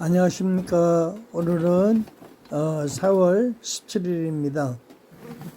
안녕하십니까. 오늘은 4월 17일입니다.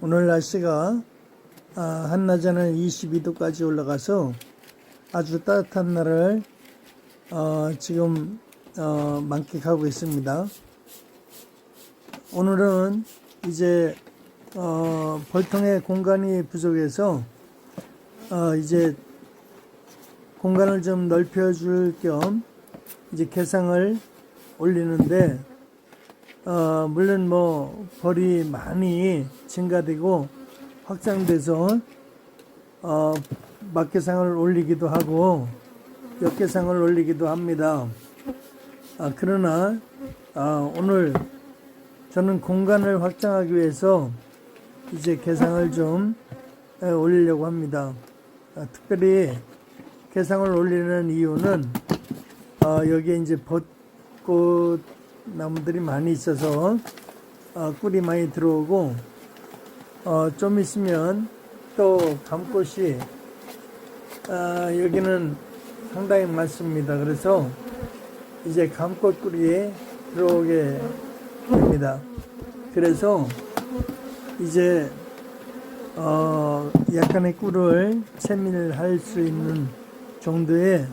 오늘 날씨가 한낮에는 22도까지 올라가서 아주 따뜻한 날을 지금 만끽하고 있습니다. 오늘은 이제 벌통에 공간이 부족해서 이제 공간을 좀 넓혀줄 겸 이제 개상을 올리는데 물론 벌이 많이 증가되고 확장돼서 막개상을 올리기도 하고 역개상을 올리기도 합니다. 그러나 오늘 저는 공간을 확장하기 위해서 이제 개상을 좀 올리려고 합니다. 특별히 개상을 올리는 이유는 여기에 이제 벚꽃 나무들이 많이 있어서 꿀이 많이 들어오고 좀 있으면 또 감꽃이 여기는 상당히 많습니다. 그래서 이제 감꽃 꿀이 들어오게 됩니다. 그래서 이제 약간의 꿀을 채밀할 수 있는 정도의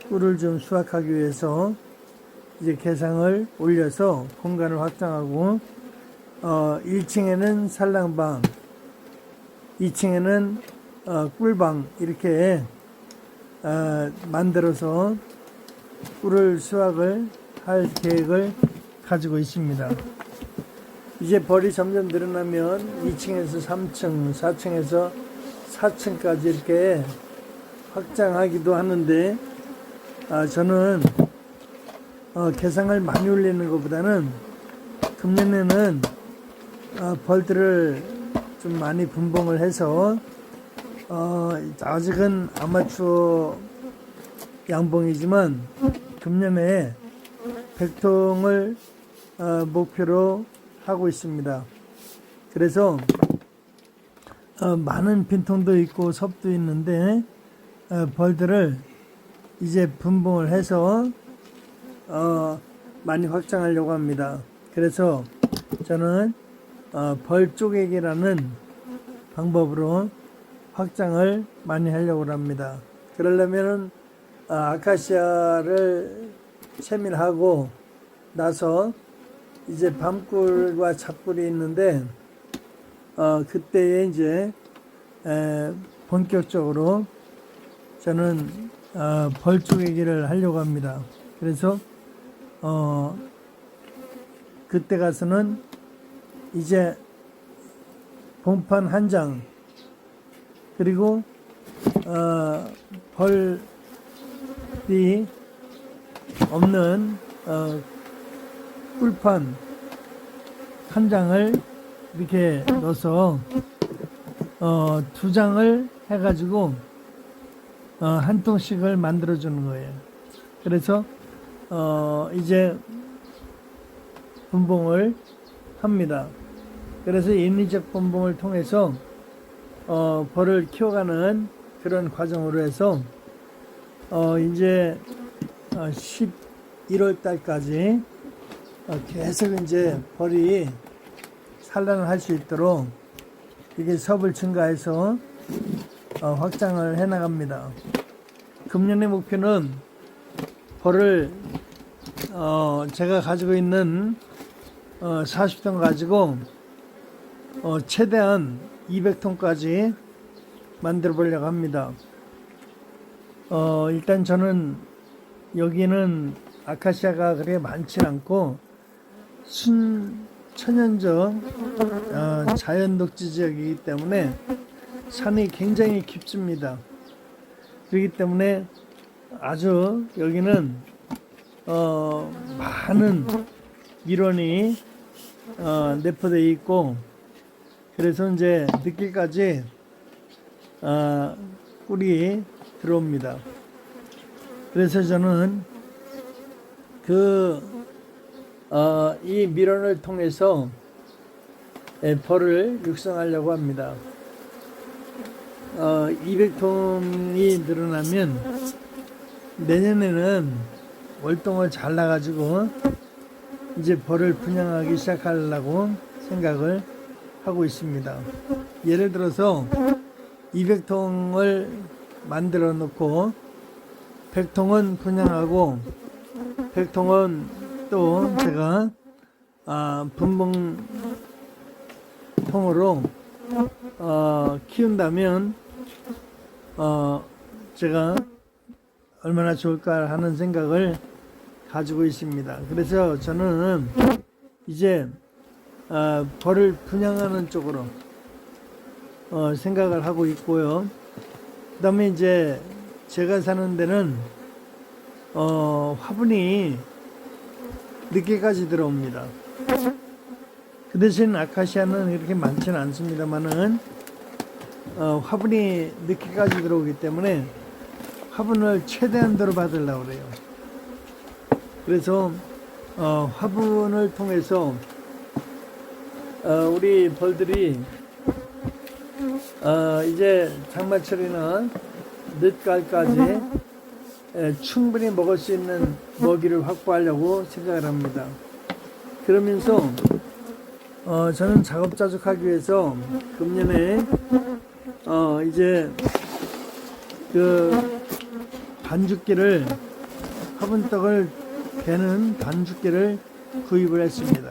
꿀을 좀 수확하기 위해서 이제 개상을 올려서 공간을 확장하고 1층에는 산란방, 2층에는 꿀방 이렇게 만들어서 꿀을 수확을 할 계획을 가지고 있습니다. 이제 벌이 점점 늘어나면 2층에서 3층, 4층에서 4층까지 이렇게 확장하기도 하는데 저는 개상을 많이 올리는 것보다는 금년에는 벌들을 좀 많이 분봉을 해서 아직은 아마추어 양봉이지만 금년에 100통을 목표로 하고 있습니다. 그래서 많은 빈통도 있고 섭도 있는데 벌들을 이제 분봉을 해서 많이 확장하려고 합니다. 그래서 저는 벌 쪼개기라는 방법으로 확장을 많이 하려고 합니다. 그러려면 아카시아를 채밀하고 나서 이제 밤꿀과 잡꿀이 있는데 그때에 이제 본격적으로 저는 벌 쪼개기를 하려고 합니다. 그래서 그때 가서는 이제 본판 한 장 그리고 벌이 없는 꿀판 한 장을 이렇게 넣어서 2장을 해가지고 한 통씩을 만들어 주는 거예요. 그래서 이제 분봉을 합니다. 그래서 인위적 분봉을 통해서 벌을 키워가는 그런 과정으로 해서 이제 11월 달까지 계속 이제 벌이 산란을 할 수 있도록 이게 섭을 증가해서 확장을 해 나갑니다. 금년의 목표는 벌을 제가 가지고 있는 40통 가지고 최대한 200통까지 만들어 보려고 합니다. 일단 저는 여기는 아카시아가 그렇게 많지 않고 천연적 자연독지 지역이기 때문에 산이 굉장히 깊습니다. 그렇기 때문에 아주 여기는 많은 밀원이 내포되어 있고 그래서 이제 늦게까지 꿀이 들어옵니다. 그래서 저는 이 밀원을 통해서 벌을 육성하려고 합니다. 200톤이 늘어나면 내년에는 월동을 잘라가지고 이제 벌을 분양하기 시작하려고 생각을 하고 있습니다. 예를 들어서 200통을 만들어 놓고 100통은 분양하고 100통은 또 제가 분봉통으로 키운다면 제가 얼마나 좋을까 하는 생각을 가지고 있습니다. 그래서 저는 이제 벌을 분양하는 쪽으로 생각을 하고 있고요. 그 다음에 이제 제가 사는 데는 화분이 늦게까지 들어옵니다. 그 대신 아카시아는 이렇게 많지는 않습니다만은 화분이 늦게까지 들어오기 때문에 화분을 최대한도로 받으려고 그래요. 그래서 화분을 통해서 우리 벌들이 이제 장마철이나 늦가을까지 충분히 먹을 수 있는 먹이를 확보하려고 생각을 합니다. 그러면서 저는 자급자족하기 위해서 금년에 이제 그 반죽기를 화분떡을 베는 반죽기를 구입을 했습니다.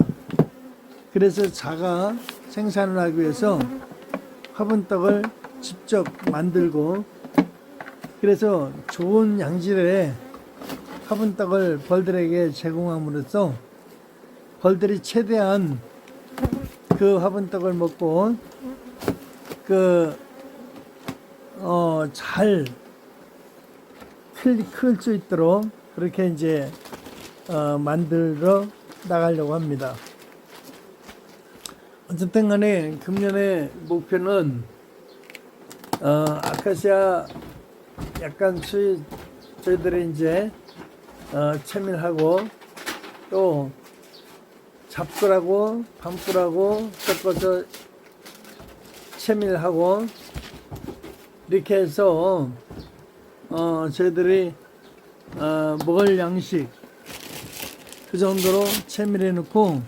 그래서 자가 생산을 하기 위해서 화분떡을 직접 만들고, 그래서 좋은 양질의 화분떡을 벌들에게 제공함으로써 벌들이 최대한 그 화분떡을 먹고 잘 클 수 있도록 그렇게 이제 만들어 나가려고 합니다. 어쨌든 간에 금년의 목표는 아카시아 약간 저희들이 이제 채밀하고 또 잡꿀하고 밤꿀하고 섞어서 채밀하고 이렇게 해서 저희들이 먹을 양식 그 정도로 채밀해 놓고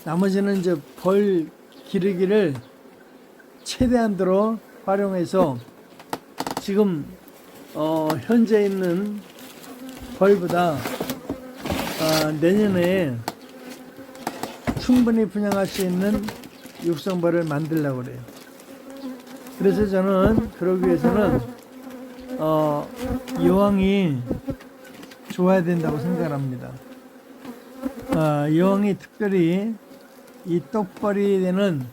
나머지는 이제 벌 기르기를 최대한도로 활용해서 지금 현재 있는 벌보다 내년에 충분히 분양할 수 있는 육성벌을 만들려고 그래요. 그래서 저는 그러기 위해서는 여왕이 좋아야 된다고 생각합니다. 여왕이 특별히 이 떡벌이 되는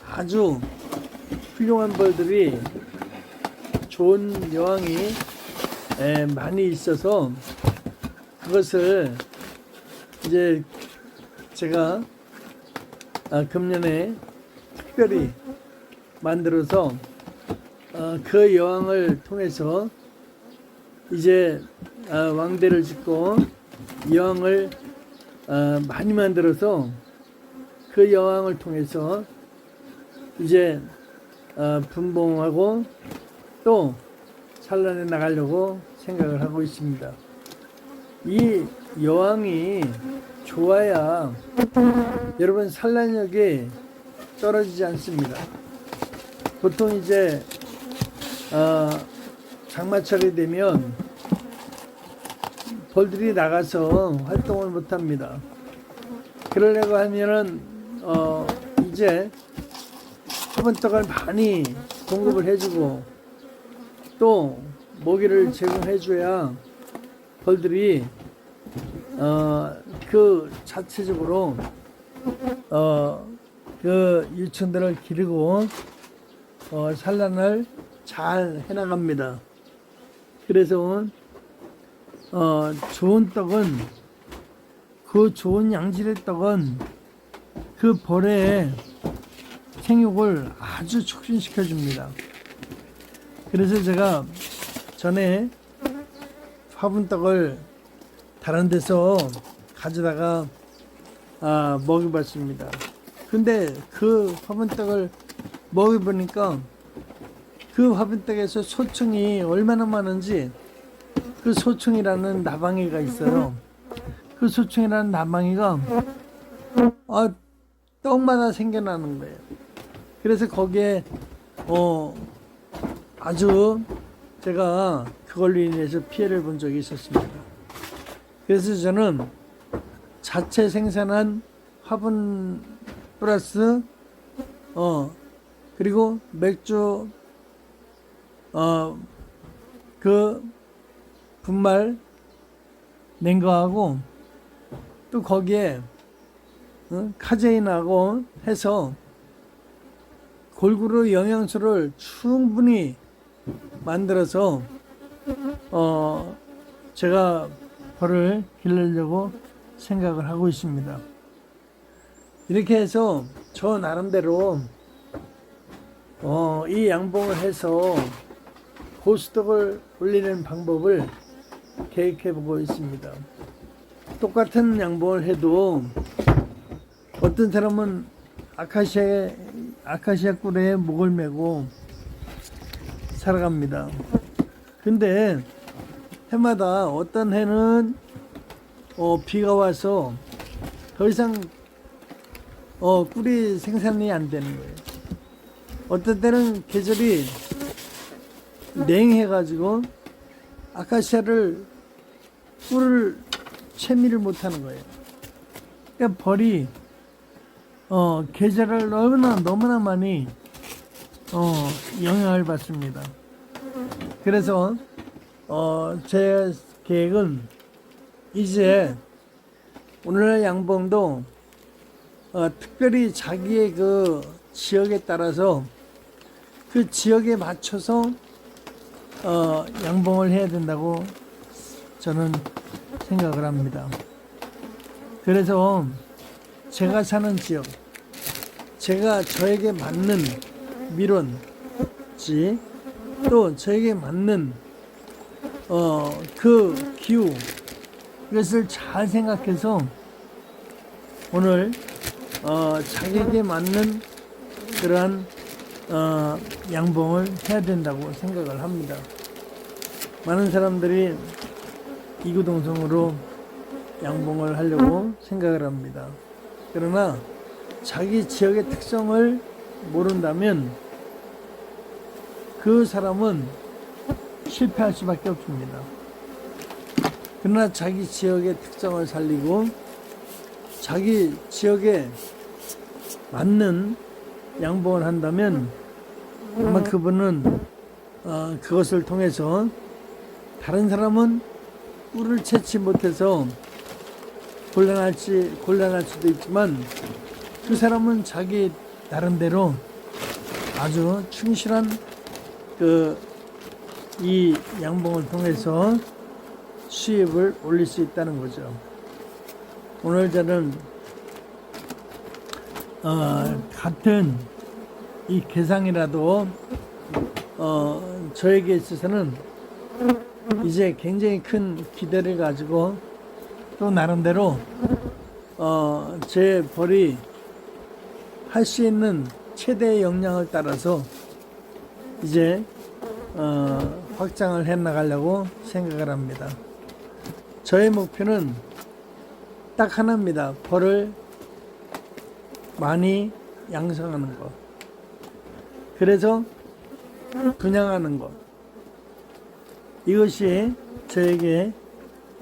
아주 훌륭한 벌들이 좋은 여왕이 많이 있어서 그것을 이제 제가 금년에 특별히 만들어서 그 여왕을 통해서 이제 왕대를 짓고 여왕을 많이 만들어서 그 여왕을 통해서 이제 분봉하고 또 산란해 나가려고 생각을 하고 있습니다. 이 여왕이 좋아야 여러분 산란력이 떨어지지 않습니다. 보통 이제 장마철이 되면 벌들이 나가서 활동을 못합니다. 그러려고 하면은 이제 화분떡을 많이 공급을 해주고 또 먹이를 제공해줘야 벌들이 그 자체적으로 그 유충들을 기르고 산란을 잘 해나갑니다. 그래서 좋은 떡은 그 좋은 양질의 떡은 그 벌의 생육을 아주 촉진시켜 줍니다. 그래서 제가 전에 화분떡을 다른 데서 가져다가 먹여봤습니다. 근데 그 화분떡을 먹여보니까 그 화분떡에서 소충이 얼마나 많은지, 그 소충이라는 나방이가 있어요. 그 소충이라는 난방이가 떡마다 생겨나는 거예요. 그래서 거기에 아주 제가 그걸로 인해서 피해를 본 적이 있었습니다. 그래서 저는 자체 생산한 화분 플러스 그리고 맥주 그 분말 낸 거하고 또 거기에 카제인하고 해서 골고루 영양소를 충분히 만들어서 제가 벌을 기르려고 생각을 하고 있습니다. 이렇게 해서 저 나름대로 이 양봉을 해서 고스톱을 올리는 방법을 계획해 보고 있습니다. 똑같은 양봉을 해도 어떤 사람은 아카시아 꿀에 목을 메고 살아갑니다. 근데 해마다 어떤 해는 비가 와서 더 이상 꿀이 생산이 안 되는 거예요. 어떤 때는 계절이 냉해가지고 아카시아를 꿀을 채미를 못하는 거예요. 그러니까 벌이 계절을 너무나 많이 영향을 받습니다. 그래서 제 계획은 이제 오늘날 양봉도 특별히 자기의 그 지역에 따라서 그 지역에 맞춰서 양봉을 해야 된다고 저는 생각을 합니다. 그래서 제가 사는 지역, 제가 저에게 맞는 밀원지, 또 저에게 맞는 그 기후, 이것을 잘 생각해서 오늘 자기에게 맞는 그러한 양봉을 해야 된다고 생각을 합니다. 많은 사람들이 이구동성으로 양봉을 하려고 생각을 합니다. 그러나 자기 지역의 특성을 모른다면 그 사람은 실패할 수밖에 없습니다. 그러나 자기 지역의 특성을 살리고 자기 지역에 맞는 양봉을 한다면 아마 그분은 그것을 통해서 다른 사람은 꿀을 채취 못해서 곤란할 수도 있지만 그 사람은 자기 나름대로 아주 충실한 이 양봉을 통해서 수입을 올릴 수 있다는 거죠. 오늘 저는 같은 이 개상이라도 저에게 있어서는 이제 굉장히 큰 기대를 가지고 또 나름대로 제 벌이 할 수 있는 최대의 역량을 따라서 이제 확장을 해 나가려고 생각을 합니다. 저의 목표는 딱 하나입니다. 벌을 많이 양성하는 것. 그래서 분양하는 것. 이것이 저에게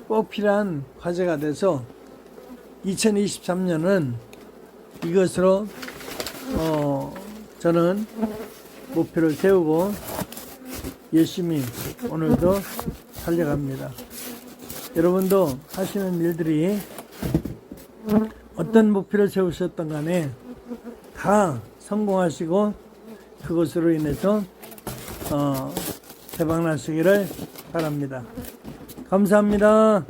꼭 필요한 과제가 돼서 2023년은 이것으로 저는 목표를 세우고 열심히 오늘도 달려갑니다. 여러분도 하시는 일들이 어떤 목표를 세우셨던 간에 다 성공하시고 그것으로 인해서 대박 나시기를 바랍니다. 감사합니다.